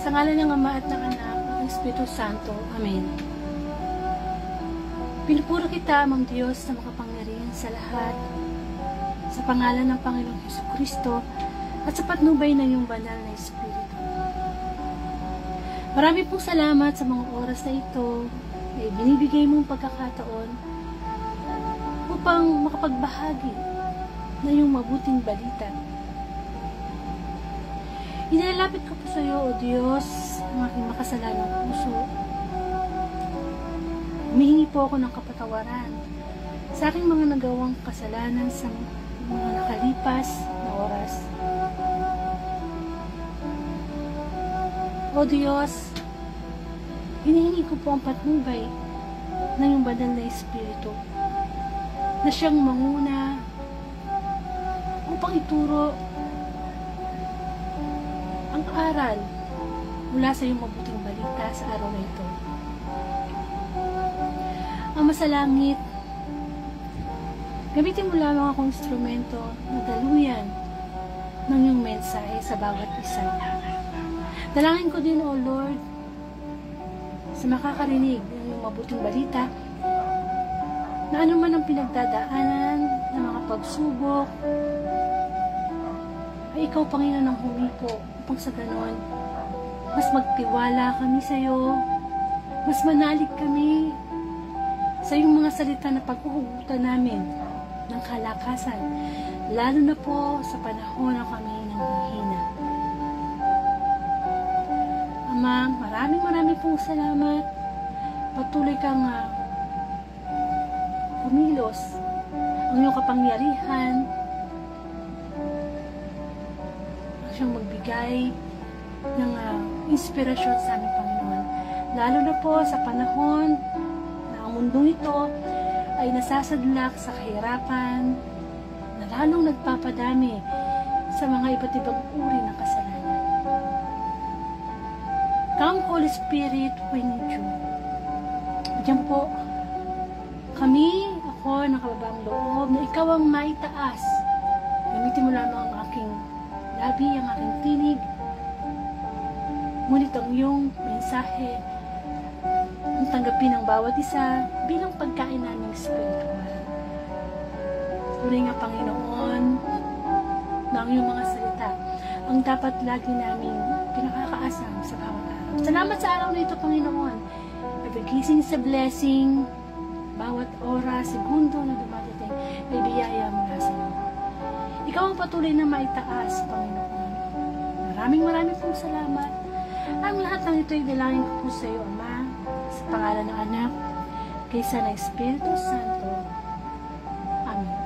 Sa ngalan ng Ama at ng Anak at ng Espiritu Santo. Amen. Pinupuro kita, Amang Diyos na makapangyarihan sa lahat, sa pangalan ng Panginoong Jesucristo at sa patnubay ng iyong banal na Espiritu. Marami pong salamat sa mga oras na ito ay binibigay mong pagkakataon upang makapagbahagi ng iyong mabuting balita. Inilalapit ko po sa iyo, O Diyos, ang aking makasalanang puso. Humihingi po ako ng kapatawaran sa aking mga nagawang kasalanan sa mga nakalipas na oras. O Diyos, hinihingi ko po ang patnubay ng iyong banal na Espiritu na siyang manguna upang ituro ang aral mula sa iyong mabuting balita sa araw na ito. Ama sa langit, gamitin mo lamang akong instrumento na daluyan ng iyong mensahe sa bawat isa. Dalangin ko din, O Lord, sa makakarinig ng iyong mabuting balita na anuman ang pinagdadaanan ng mga pagsubok, ay ikaw, Panginoon, ang humipo upang sa ganon, mas magtiwala kami sa iyo, mas manalig kami sa iyong mga salita na paghuhugutan namin ng kalakasan, lalo na po sa panahon na kami nanghihina. Ama, maraming pong salamat. Patuloy kang kumilos, ang iyong kapangyarihan, ang siyang magbigay ng inspirasyon sa aming Panginoon. Lalo na po sa panahon na ang mundong ito ay nasasadlak sa kahirapan, na lalong nagpapadami sa mga iba't ibang uri ng kasalanan. Come, Holy Spirit, we need you. Diyan po, ako, nakababang loob, na ikaw ang maitaas. Gamitin mo lamang ang aking labi, ang aking tinig. Ngunit ang iyong mensahe, ang tanggapin ng bawat isa bilang pagkain naming spiritual. Tunay nga, Panginoon, na ang iyong mga salita ang dapat lagi naming pinakakaasam sa bawat araw. Salamat sa araw na ito, Panginoon. Every gising sa blessing, bawat oras, segundo na dumadating, may biyaya mula sa iyo. Ikaw ang patuloy na maitaas, Panginoon. Maraming pong salamat. Ang lahat ng ito ay dalangin ko po sa iyo, Ama, sa pangalan ng Anak, kaysa ng Espiritu Santo. Amen.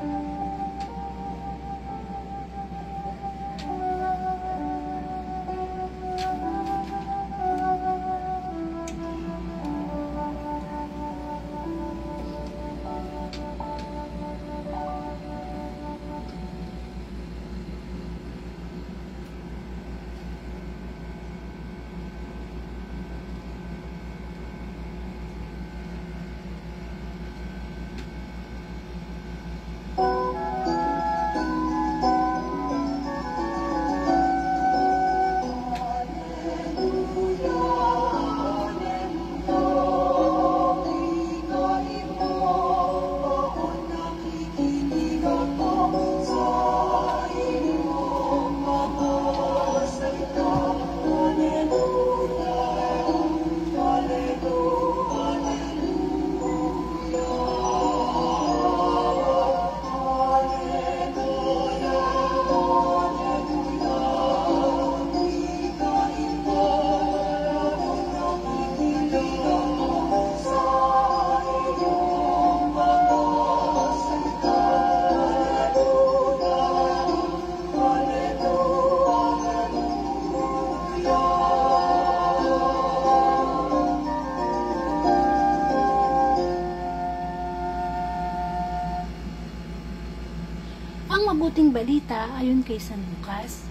Mabuting balita ayon kay San Lucas.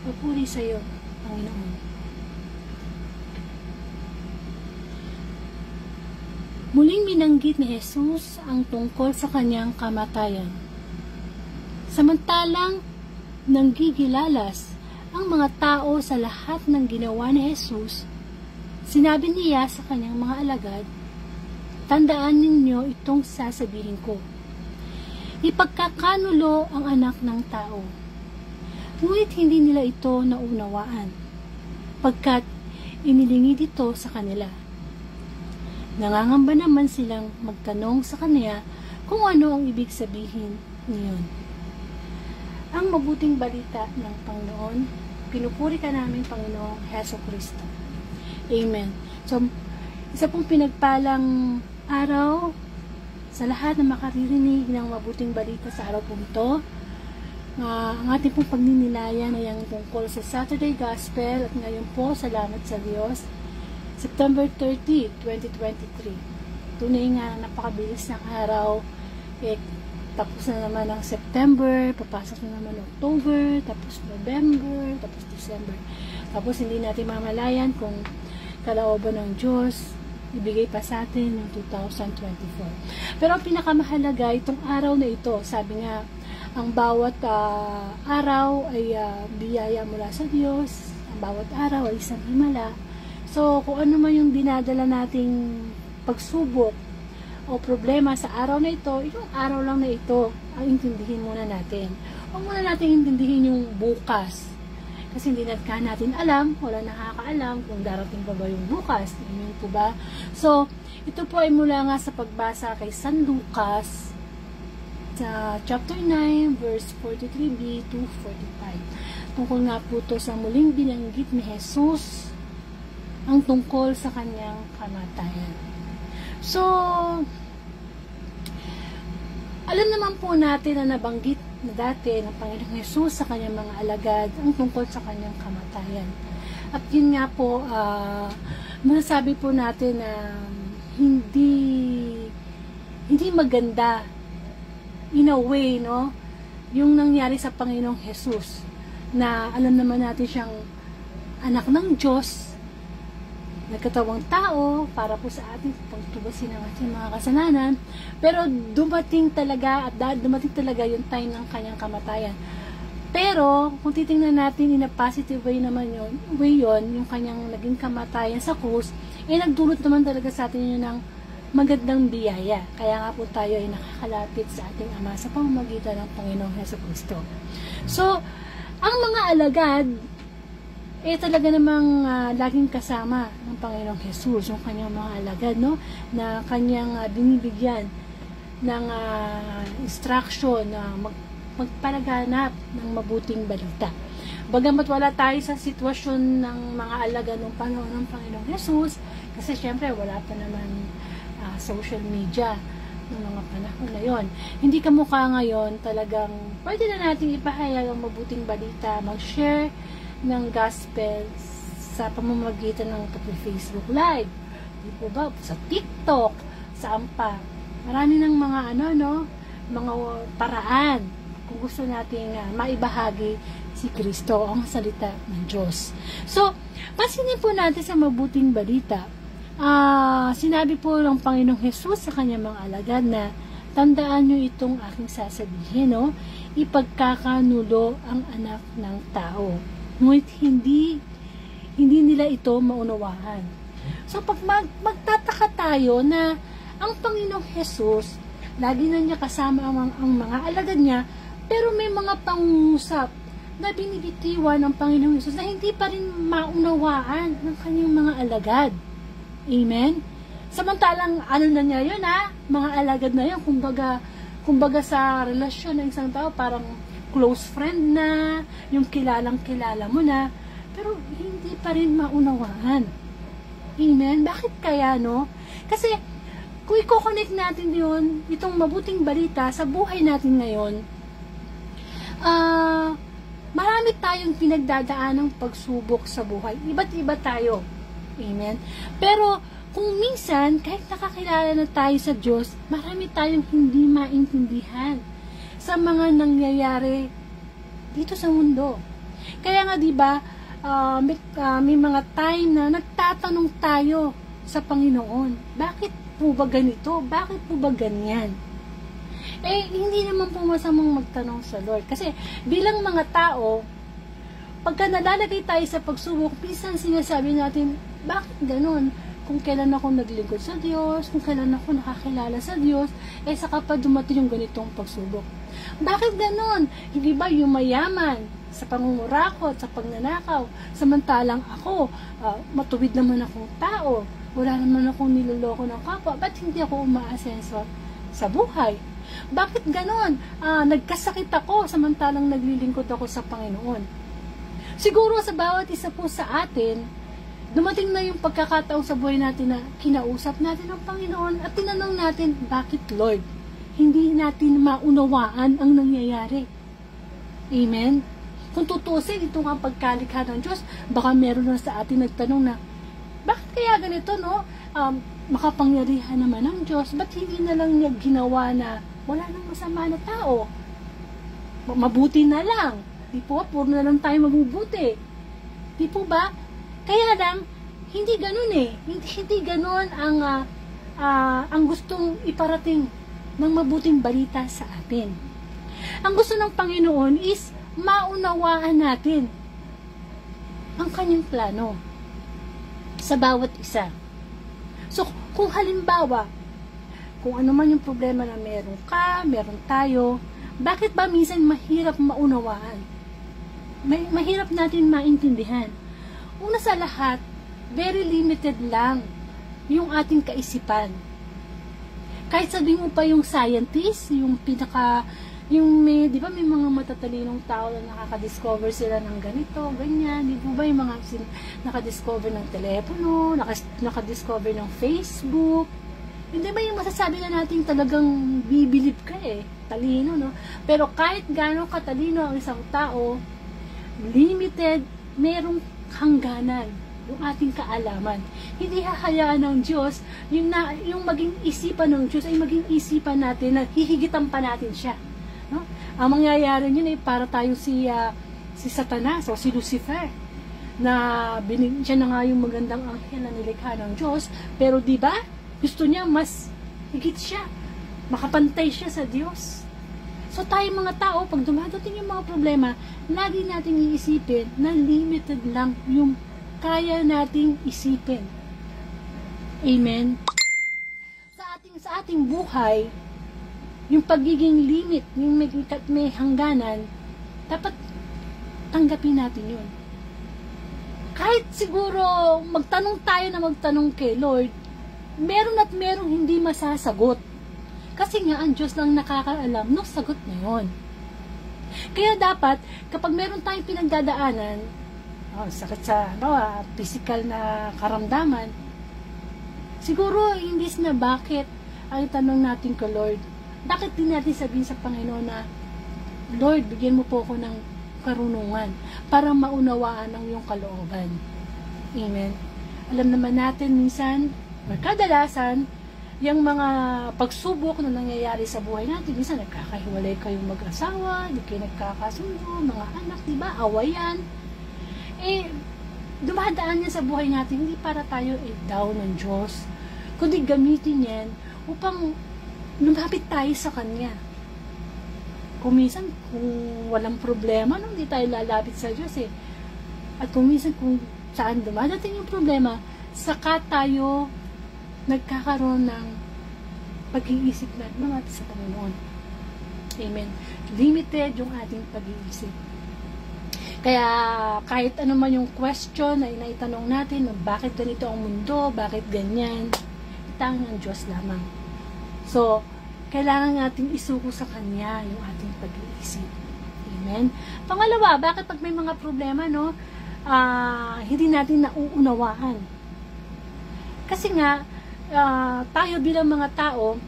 Papuri sa iyo, Panginoon. Muling binanggit ni Jesus ang tungkol sa kanyang kamatayan. Samantalang nanggigilalas ang mga tao sa lahat ng ginawa ni Jesus, sinabi niya sa kanyang mga alagad, "Tandaan ninyo itong sasabihin ko. Ipagkakanulo ang anak ng tao. Ngunit hindi nila ito naunawaan, pagkat inilingid ito sa kanila. Nangangamba naman silang magtanong sa kanya kung ano ang ibig sabihin niyon." Ang mabuting balita ng Panginoon, pinupuri ka namin, Panginoong Hesukristo. Amen. So, isa pong pinagpalang araw sa lahat na makaririnig ng mabuting balita sa araw po ito. Ang ating pong pagninilayan ay ang tungkol sa Saturday Gospel at ngayon po, salamat sa Diyos, September 30, 2023. Tunay nga, napakabilis ng araw. Tapos na naman ang September, papasok na naman October, tapos November, tapos December. Tapos hindi natin mamalayan kung kalooban ng Diyos ibigay pa sa atin ng 2024. Pero ang pinakamahalaga itong araw na ito, sabi nga, ang bawat araw ay biyaya mula sa Diyos, ang bawat araw ay isang himala. So, kung ano man yung dinadala nating pagsubok o problema sa araw na ito, yung araw lang na ito, ang intindihin muna natin. Huwag muna natin intindihin yung bukas. Kasi hindi natin alam, wala nakakaalam kung darating pa ba yung bukas. Yun po ba? So, ito po ay mula nga sa pagbasa kay San Lucas sa chapter 9, verse 43b to 45. Tungkol nga po ito sa muling binanggit ni Jesus ang tungkol sa kanyang kamatayan. So, Alam naman po natin na nabanggit na dati ng Panginoong Hesus sa kanyang mga alagad ang tungkol sa kanyang kamatayan. At yun nga po, masasabi po natin na hindi maganda in a way, no? Yung nangyari sa Panginoong Hesus na alam naman natin siyang anak ng Diyos, nagkatawang tao para po sa ating pagtubasin ng ating mga kasalanan, pero dumating talaga yung time ng kanyang kamatayan. Pero kung titingnan natin in a positive way naman yun, yung kanyang naging kamatayan sa krus, nagdulot naman talaga sa atin yun ng magandang biyaya. Kaya nga po tayo ay nakakalapit sa ating Ama sa pamamagitan ng Panginoong Jesucristo. So, ang mga alagad talaga namang laging kasama ng Panginoong Jesus, yung kanyang mga alagad, no? Na kanyang binibigyan ng instruction na magpalaganap ng mabuting balita. Bagamat wala tayo sa sitwasyon ng mga alagad ng panahon ng Panginoong Jesus, kasi syempre wala pa naman social media ng mga panahon na yon. Hindi kamukha ngayon, talagang pwede na natin ipahayag ang mabuting balita, mag-share ng gospel sa pamamagitan ng Facebook Live. Di po ba? Sa TikTok, saan pa. Marami ng mga mga paraan kung gusto nating maibahagi si Kristo, ang salita ng Diyos. So, pansinin po natin sa mabuting balita. Sinabi po ng Panginoong Jesus sa kanyang mga alagad na tandaan nyo itong aking sasabihin, no? Ipagkakanulo ang anak ng tao. Ngunit hindi nila ito maunawaan. So, pag magtataka tayo na ang Panginoong Jesus, lagi na niya kasama ang mga alagad niya, pero may mga pangungusap na binibitiwan ng Panginoong Jesus na hindi pa rin maunawaan ng kanyang mga alagad. Amen? Samantalang, na niya yun, mga alagad na yun, kumbaga sa relasyon ng isang tao, parang close friend na, yung kilalang-kilala mo na, pero hindi pa rin maunawaan. Amen? Bakit kaya, no? Kasi, kung i-connect natin yun, itong mabuting balita sa buhay natin ngayon, marami tayong pinagdadaan ng pagsubok sa buhay. Iba't iba tayo. Amen? Pero, kung minsan, kahit nakakilala na tayo sa Diyos, marami tayong hindi maintindihan sa mga nangyayari dito sa mundo. Kaya nga, di ba, may mga time na nagtatanong tayo sa Panginoon, bakit po ba ganito? Bakit po ba ganyan? Hindi naman po masamang magtanong sa Lord. Kasi, bilang mga tao, pagka nalalagay tayo sa pagsubok, minsan sinasabi natin, bakit ganun? Kung kailan ako naglingkod sa Diyos, kung kailan ako nakakilala sa Diyos, saka pa dumating yung ganitong pagsubok. Bakit ganun? Hindi ba yung mayaman sa pangungurakot, sa pagnanakaw, samantalang ako, matuwid naman akong tao, wala naman akong niloloko ng kapwa, ba't hindi ako umaasenso sa buhay? Bakit ganun? Nagkasakit ako, samantalang naglilingkod ako sa Panginoon. Siguro sa bawat isa po sa atin, dumating na yung pagkakataon sa buhay natin na kinausap natin ang Panginoon at tinanong natin, bakit Lord? Hindi natin maunawaan ang nangyayari. Amen? Kung tutusin, ito nga pagkalikha ng Diyos, baka meron na sa atin nagtanong na, bakit kaya ganito, no? Makapangyarihan naman ng Diyos, ba't hindi na lang niya ginawa na wala nang masama na tao? Mabuti na lang. Di po, puro na lang tayo mabubuti. Di po ba? Kaya lang, hindi ganun Hindi ganun ang gustong iparating ng mabuting balita sa atin. Ang gusto ng Panginoon is maunawaan natin ang kanyang plano sa bawat isa. So, kung halimbawa, kung ano man yung problema na meron tayo, bakit ba minsan mahirap maunawaan? Mahirap natin maintindihan. Una sa lahat, very limited lang yung ating kaisipan. Kahit sabihin mo pa yung scientist, di ba may mga matatalinong tao na nakaka-discover sila ng ganito, ganyan, di ba yung mga nakadiscover ng telepono, nakadiscover ng Facebook, Hindi ba yung masasabi na natin talagang bibilib ka talino, no? Pero kahit gaano katalino ang isang tao, limited, merong hangganan yung ating kaalaman. Hindi hahayaan ng Diyos yung maging isipan ng Diyos ay maging isipan natin na hihigitan pa natin siya, no? Ang mangyayari yun ay para tayo si Satanas o si Lucifer, na siya na nga yung magandang anghel na nilikha ng Diyos, pero di ba gusto niya mas higit siya, makapantay siya sa Diyos. So tayo mga tao, pag dumadating yung mga problema, lagi nating iisipin na limited lang yung kaya nating isipin. Amen? Sa ating buhay, yung pagiging limit, yung may hangganan, dapat tanggapin natin yun. Kahit siguro magtanong tayo na magtanong kay Lord, meron at merong hindi masasagot. Kasi nga, ang Diyos lang nakakaalam ng sagot na yun. Kaya dapat, kapag meron tayong pinagdadaanan, sakit sa physical na karamdaman, siguro, hindi na bakit ay tanong natin kay Lord, bakit din natin sabihin sa Panginoon na, Lord, bigyan mo po ako ng karunungan para maunawaan ang iyong kalooban. Amen. Alam naman natin minsan, kadalasan, yung mga pagsubok na nangyayari sa buhay natin, minsan nagkakahiwalay kayong mag-asawa, hindi kayo nagkakasundo, mga anak, diba, awayan. Dumadaan yan sa buhay natin, hindi para tayo down ng Diyos, kundi gamitin yan upang lumapit tayo sa Kanya. Kung minsan, kung walang problema, hindi tayo lalapit sa Diyos At kung minsan, kung saan dumadating yung problema, saka tayo nagkakaroon ng pag-iisip na lumapit sa Panginoon. Amen. Limited yung ating pag-iisip. Kaya kahit ano man yung question ay naitanong natin, bakit ganito ang mundo, bakit ganyan, tanging ang Diyos lamang. So, kailangan natin isuko sa Kanya yung ating pag-iisip. Amen. Pangalawa, bakit pag may mga problema, hindi natin nauunawaan? Kasi nga, tayo bilang mga tao,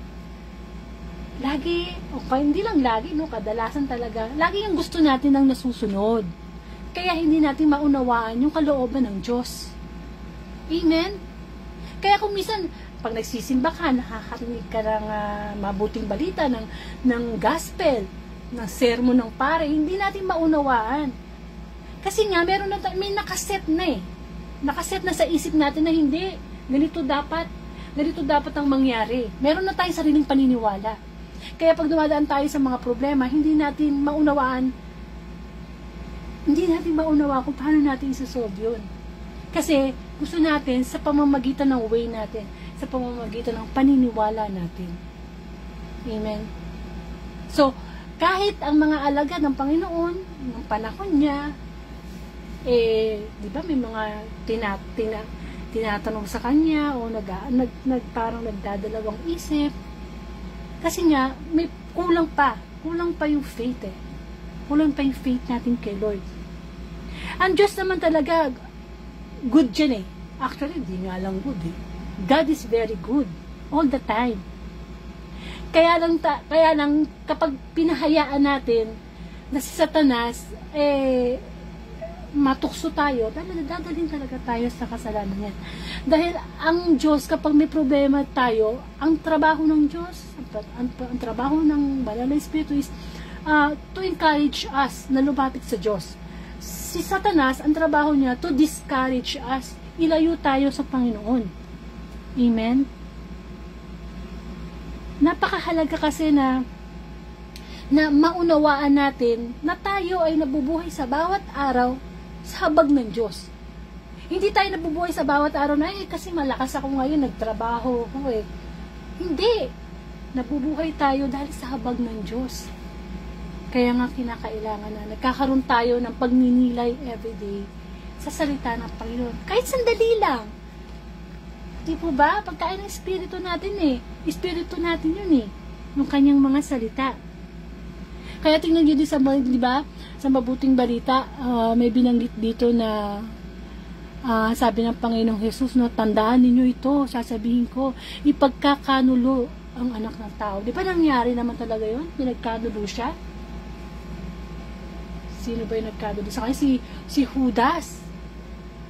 lagi, hindi lang lagi, kadalasan talaga, lagi yung gusto natin ang nasusunod. Kaya hindi natin maunawaan yung kalooban ng Diyos. Amen? Kaya kung minsan, pag nagsisimba ka, nakakarinig ka ng mabuting balita, ng gospel, ng sermon ng pare, hindi natin maunawaan. Kasi nga, may nakaset na Nakaset na sa isip natin na hindi, ganito dapat ang mangyari. Meron na tayong sariling paniniwala. Kaya pag dumadaan tayo sa mga problema, hindi natin maunawaan kung paano natin isosolve yun. Kasi gusto natin sa pamamagitan ng way natin, sa pamamagitan ng paniniwala natin. Amen. So, kahit ang mga alagad ng Panginoon, ng panahon niya, di ba may mga tinatanong sa kanya o parang nagdadalawang isip. Kasi nga, may kulang pa yung faith Kulang pa yung faith natin kay Lord. Ang Diyos naman talaga, good dyan Actually, di nga lang good God is very good. All the time. Kaya lang kapag pinahayaan natin na si Satanas, matukso tayo, dadalhin talaga tayo sa kasalanan yan. Dahil ang Diyos, kapag may problema tayo, ang trabaho ng Diyos, ang trabaho ng Banal na Espiritu is to encourage us na lumapit sa Diyos. Si Satanas, ang trabaho niya to discourage us, ilayo tayo sa Panginoon. Amen? Napakahalaga kasi na maunawaan natin na tayo ay nabubuhay sa bawat araw sa habag ng Diyos. Hindi tayo nabubuhay sa bawat araw na, kasi malakas ako ngayon, nagtrabaho ako Hindi. Nabubuhay tayo dahil sa habag ng Diyos. Kaya nga kinakailangan na nagkakaroon tayo ng pagninilay everyday sa salita ng Panginoon. Kahit sandali lang. Di po ba? Pagkain ng Espiritu natin Espiritu natin yun yung kanyang mga salita. Kaya tingnan nyo din sa, di ba, sa mabuting balita, may binanggit dito na Sabi ng Panginoong Jesus, no, tandaan ninyo ito, sasabihin ko, ipagkakanulo ang anak ng tao. Di ba nangyari naman talaga yun? Pinagkanulo siya? Sino ba yung nagkanulo? Sa kanya si Judas.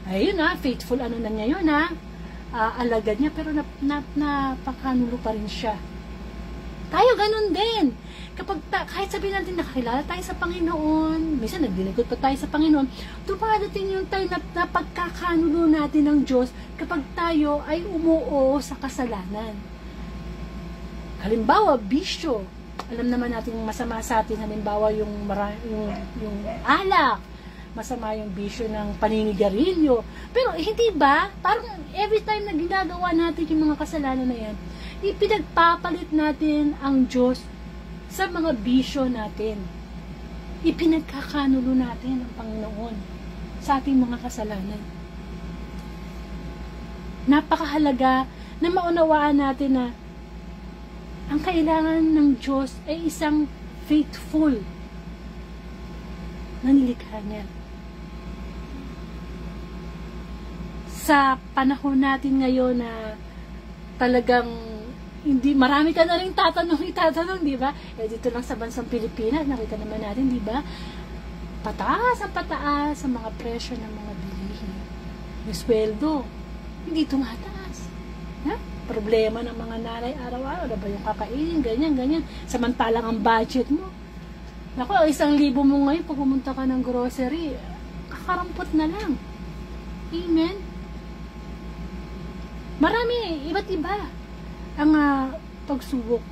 Ayun faithful na niya yun alagad niya, pero napakanulo pa rin siya. Tayo ganun din. Kahit sabihin natin nakakilala tayo sa Panginoon, minsan naglilingkod pa tayo sa Panginoon, dumadating yung time na pagkakanulo natin ng Diyos kapag tayo ay umuo sa kasalanan. Halimbawa, bisyo. Alam naman natin masama sa atin, halimbawa yung alak, masama yung bisyo ng paninigarilyo. Pero hindi ba, parang every time na ginagawa natin yung mga kasalanan na yan, ipinagpapalit natin ang Diyos sa mga bisyo natin. Ipinagkakanulo natin ang Panginoon sa ating mga kasalanan. Napakahalaga na maunawaan natin na ang kailangan ng Diyos ay isang faithful na nilikha niya. Sa panahon natin ngayon na talagang hindi, marami ka na rin itatanong, di ba? Dito lang sa bansang Pilipinas, nakita naman natin, di ba? Pataas ang mga presyo ng mga bilihin. Yung sweldo, hindi tumataas. Problema ng mga nanay araw-araw, na ba yung kakainin, ganyan. Samantalang ang budget mo. Naku, 1,000 mo ngayon, pag pumunta ka ng grocery, kakarampot na lang. Amen? Marami, iba't iba ang pagsubok.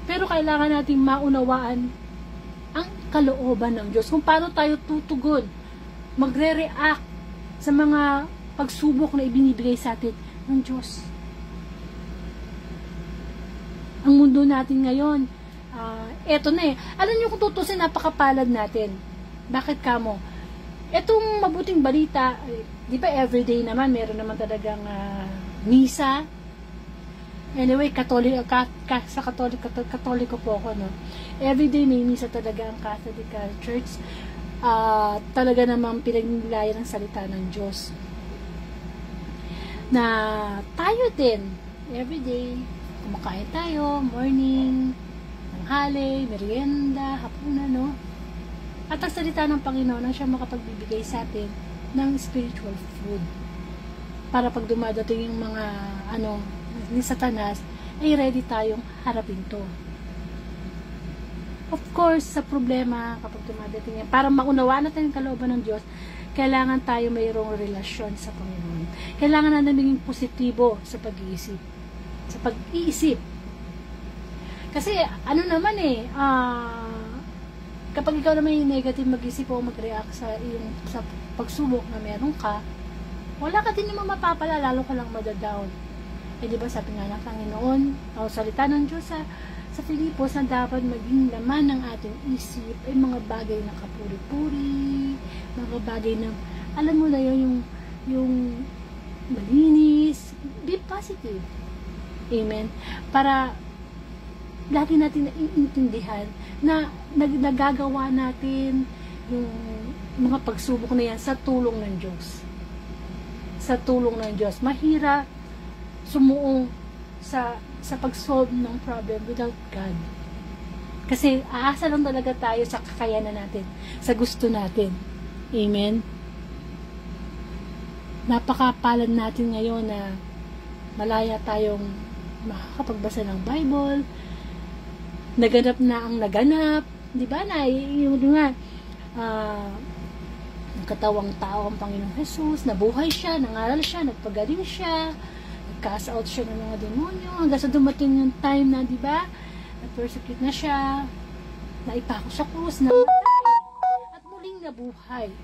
Pero kailangan natin maunawaan ang kalooban ng Diyos. Kung paano tayo tutugon, magre-react sa mga pagsubok na ibinibigay sa atin ng Diyos. Ang mundo natin ngayon, eto na alam niyo kung tutusin, napakapalad natin. Bakit kamo? Etong mabuting balita, di ba everyday naman, meron naman talagang misa. Anyway, sa Katoliko po ako, no? Everyday may misa talaga ang Catholic Church. Talaga namang pinagnilayan ng salita ng Diyos. Na tayo din, everyday, kumakain tayo, morning, tanghali, merienda, hapunan, no? At ang salita ng Panginoon ang siya makapagbibigay sa atin ng spiritual food. Para pag dumadating yung mga, ni Satanas, ay ready tayong harapin to. Of course, sa problema, kapag dumadating yan, para maunawaan natin ang kalooban ng Diyos, kailangan tayo mayroong relasyon sa Panginoon. Kailangan na maging positibo sa pag-iisip. Sa pag-iisip. Kasi, kapag ikaw naman yung negative mag-isip o mag-react sa pagsubok na meron ka, wala ka din naman mapapala, lalo ka lang madadown. Di ba sabi nga ng Panginoon, o salita ng Diyos sa Filipos, na dapat maging laman ng ating isip ay mga bagay na kapuri-puri, mga bagay na, alam mo na yun, yung malinis, be positive. Amen. Para lagi natin naiintindihan na nagagawa natin yung mga pagsubok na yan sa tulong ng Diyos. Sa tulong ng Diyos. Mahirap sumuong sa pag-solve ng problem without God. Kasi aasa lang talaga tayo sa kakayanan natin, sa gusto natin. Amen? Napakapalad natin ngayon na malaya tayong makakapagbasa ng Bible, naganap na ang naganap, di ba na, yung nga, katawang tao ang Panginoong Jesus, nabuhay siya, nangaral siya, nagpagaling siya, nag-cast out siya ng mga demonyo, hanggang sa dumating yung time na, di ba, na-persecute na siya, naipako sa krus, namatay, at muling nabuhay.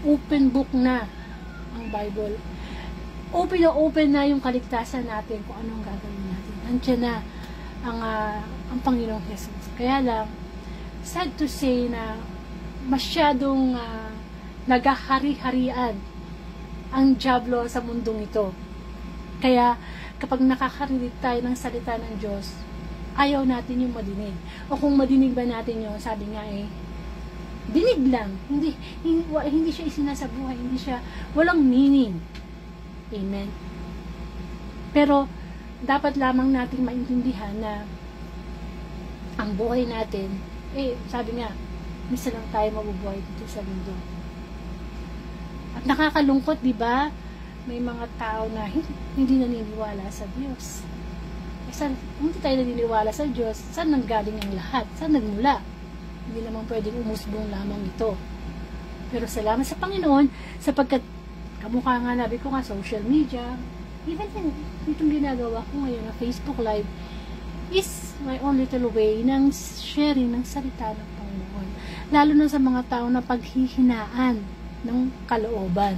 Open book na ang Bible. Open na open na yung kaligtasan natin kung anong gagawin natin. Nandiyan na ang Panginoong Jesus. Kaya lang, sad to say na masyadong nagahari-harian ang dyablo sa mundong ito. Kaya kapag nakakarinig tayo ng salita ng Diyos, ayaw natin yung madinig. O kung madinig ba natin yun, sabi nga dinig lang, hindi siya isinasabuhay, hindi siya, walang meaning. Amen. Pero, dapat lamang nating maintindihan na ang buhay natin, sabi nga, minsan lang tayo mabubuhay dito sa mundo. At nakakalungkot, di ba? May mga tao na hindi naniniwala sa Diyos. Hindi tayo naniniwala sa Diyos, saan nanggaling ang lahat? Saan nagmula? Hindi naman pwedeng umusbong lamang ito. Pero salamat sa Panginoon, sapagkat kamukha nga nabi ko nga, social media, even itong ginagawa ko ngayon na Facebook Live, is my own little way ng sharing ng salita ng Panginoon. Lalo na sa mga tao na paghihinaan ng kalooban.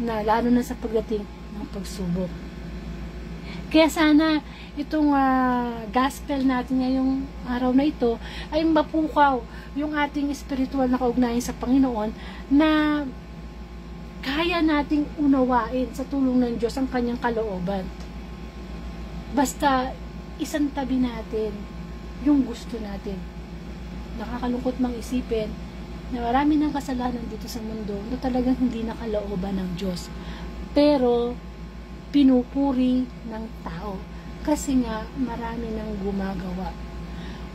Lalo na sa pagdating ng pagsubok. Kaya sana itong gospel natin ngayong araw na ito ay mapukaw yung ating spiritual na kaugnayan sa Panginoon na kaya nating unawain sa tulong ng Diyos ang kanyang kalooban. Basta isang tabi natin yung gusto natin. Nakakalungkot mang isipin na marami ng kasalanan dito sa mundo na talagang hindi nakalooban ng Diyos. Pero pinupuri ng tao. Kasi nga, marami nang gumagawa.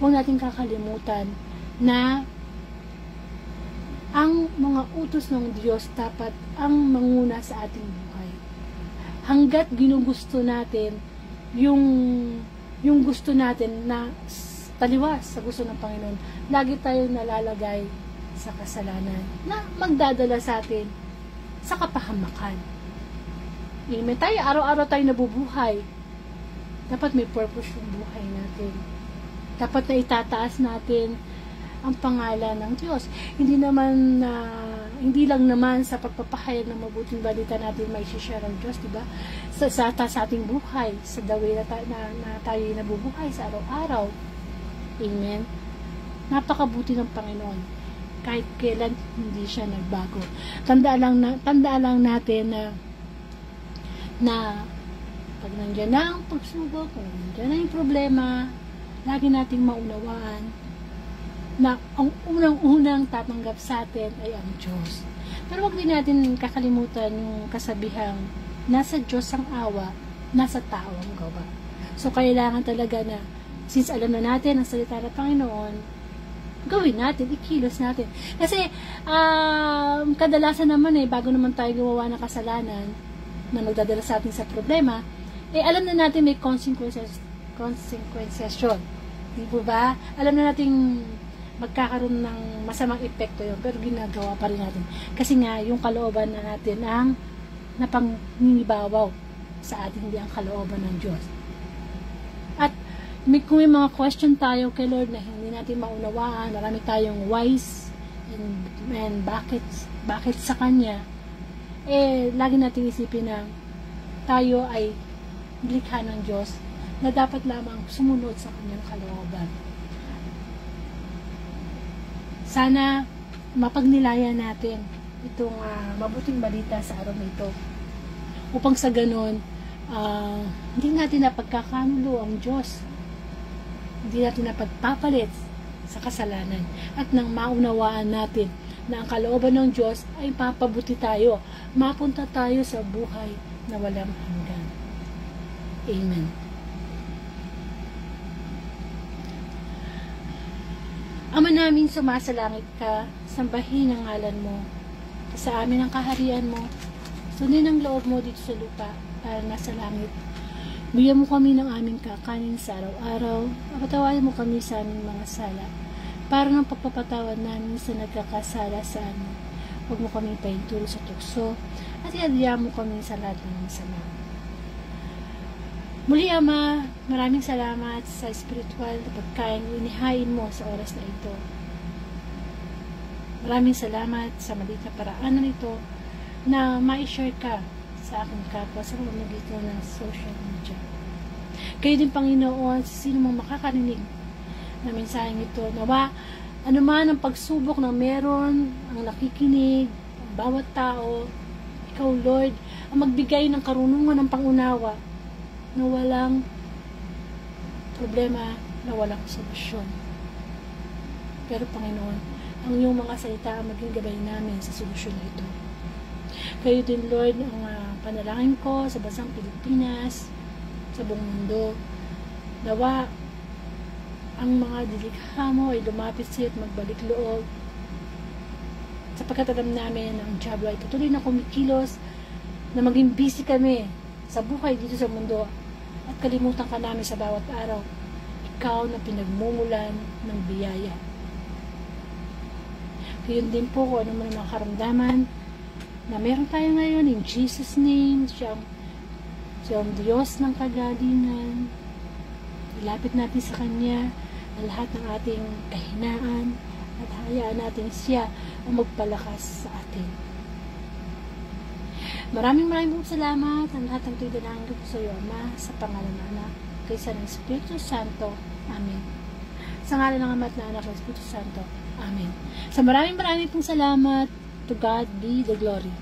Huwag natin kakalimutan na ang mga utos ng Diyos dapat ang manguna sa ating buhay. Hanggat ginugusto natin yung gusto natin na taliwas sa gusto ng Panginoon, lagi tayong nalalagay sa kasalanan na magdadala sa atin sa kapahamakan. Amen. Tayo, araw-araw tayo nabubuhay. Dapat may purpose yung buhay natin. Dapat na itataas natin ang pangalan ng Diyos. Hindi lang naman sa pagpapahayag ng mabuting balita natin may share ang Diyos, diba? Sa ating buhay, sa daway na tayo nabubuhay sa araw-araw. Amen. Napakabuti ng Panginoon. Kahit kailan hindi siya nagbago. Tandaan lang natin na pag nandiyan na ang pagsubok, pag nandiyan na yung problema, lagi nating maunawaan na ang unang-unang tatanggap sa atin ay ang Diyos. Pero wag din natin kakalimutan yung kasabihang nasa Diyos ang awa, nasa tao ang gawa. So, kailangan talaga na, since alam na natin ang salita ng Panginoon, gawin natin, ikilos natin. Kasi, kadalasan naman bago naman tayo gumawa ng kasalanan na magdadala sa atin sa problema, alam na natin may consequences yun. Di po ba? Alam na natin magkakaroon ng masamang epekto yun, pero ginagawa pa rin natin. Kasi nga, yung kalooban na natin ang napanginibawaw sa atin, hindi ang kalooban ng Diyos. At kung may mga question tayo kay Lord na hindi natin maunawaan, marami tayong whys and bakit sa Kanya, lagi natin isipin na tayo ay likha ng Diyos na dapat lamang sumunod sa Kanyang kalooban. Sana mapagnilayan natin itong mabuting balita sa araw na ito upang sa ganon hindi natin napagkakanulo ang Diyos, hindi natin napagpapalit sa kasalanan, at nang maunawaan natin na ang kalooban ng Diyos ay papabuti tayo, mapunta tayo sa buhay na walang hanggan. Amen. Ama namin, sumasalangit ka, sambahin ang ngalan mo, sa amin ang kaharian mo, sundin ang loob mo dito sa lupa para nasa langit. Bigyan mo kami ng aming kakanin sa araw-araw, patawarin mo kami sa aming mga sala, para ng pagpapatawad namin sa nagkakasala sa amin. Huwag mo kami painturo sa tukso, at iadya mo kami sa lahat ng masama. Muli, Ama, maraming salamat sa spiritual na pagkain na inihain mo sa oras na ito. Maraming salamat sa maliit na paraanan ito na ma-share ka sa aking kapwa sa pamamagitan ng social media. Kayo din, Panginoon, sino mang makakarinig na mensaheng ito, nawa anuman ang pagsubok na meron ang nakikinig, ang bawat tao, ikaw, Lord, ang magbigay ng karunungan ng pangunawa na walang problema, na walang solusyon. Pero, Panginoon, ang iyong mga salita ang maging gabay namin sa solusyon na ito. Kayo din, Lord, ang panalangin ko sa bansang Pilipinas, sa buong mundo. Nawa, ang mga dilikha mo ay lumapit sa iyo at magbalik loob. Sapagkat alam namin ang diablo ay patuloy na kumikilos na maging busy kami sa buhay dito sa mundo at kalimutan ka namin sa bawat araw. Ikaw na pinagmumulan ng biyaya. Yun din po kung ano man ang mga karamdaman na meron tayo ngayon in Jesus' name. Siyang Diyos ng kagalingan. Ilapit natin sa Kanya ang lahat ng ating kahinaan at hayaan natin siya ang magpalakas sa atin. Maraming salamat ang lahat ng tinanangin ko sa iyo, Ama, sa pangalan ng Anak, kaysa ng Espiritu Santo. Amen. Sa ngalan ng Ama at ng Anak ng Espiritu Santo. Amen. Sa maraming pong salamat. To God be the glory.